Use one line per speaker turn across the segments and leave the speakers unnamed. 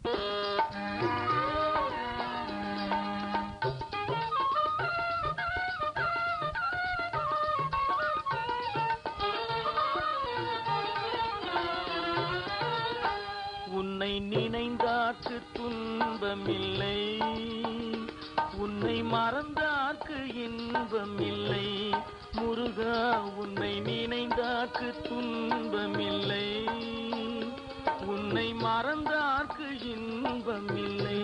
உன்னை நினைந்தார்க்கு துன்பமில்லை, உன்னை மறந்தார்க்கு இன்பமில்லை. முருகா, உன்னை நினைந்தார்க்கு துன்பமில்லை, உன்னை மறந்தார்க்கு இன்பமில்லை.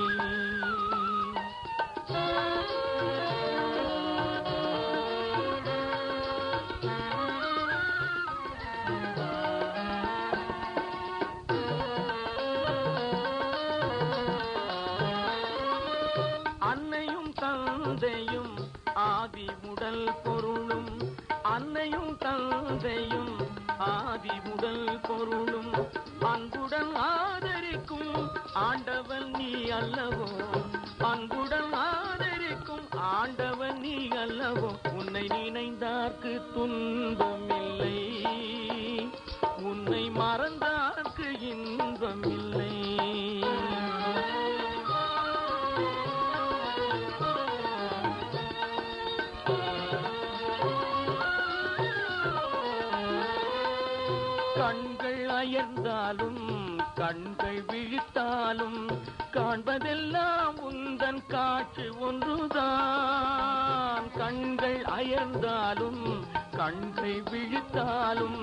அன்னையும் தந்தையும் ஆதி முதல் பொருளும், அன்னையும் தந்தையும் ஆதி முதல் பொருளும், அன்புடன் ஆதரிக்கும் ஆண்டவன் நீ அல்லவோ, அன்புடன் ஆதரிக்கும் ஆண்டவன் நீ அல்லவோ. உன்னை நினைந்தார்க்கு துன்பமில்லை, உன்னை மறந்தார்க்கு இன்பமில்லை. கண்கள் அயர்ந்தாலும் கண்கள் விழித்தாலும் காண்பதெல்லாம் உந்தன் காட்சி ஒன்றுதான். கண்கள் அயர்ந்தாலும் கண்கள் விழித்தாலும்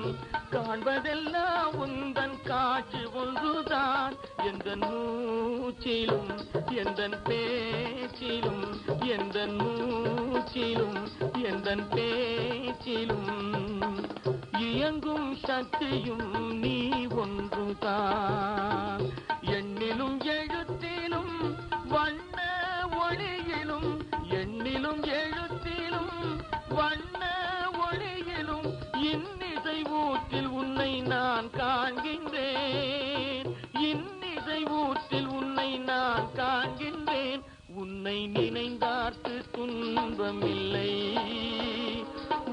காண்பதெல்லாம் உந்தன் காட்சி ஒன்றுதான். எந்தன் மூச்சிலும் எந்தன் பேச்சிலும், எந்தன் மூச்சிலும் எந்தன் பேச்சிலும் இயங்கும் சக்தியும் நீ ஒன்றுதான். எண்ணிலும் எழுத்திலும் வண்ண ஒளியிலும், எண்ணிலும் எழுத்திலும் வண்ண ஒளியிலும் இன்னிசை ஊற்றில் உன்னை நான் காண்கின்றேன், இன்னிசை ஊற்றில் உன்னை நான் காண்கின்றேன். உன்னை நினைந்தார்க்கு துன்பமில்லை,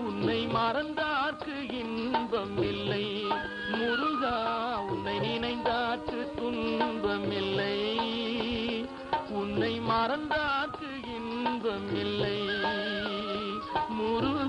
உன்னை மறந்தார்க்கு இன்பம் இல்லை. முருகா, உன்னை நினைந்தார்க்கு துன்பமில்லை, உன்னை மறந்தார்க்கு இன்பம் இல்லை. முருகா.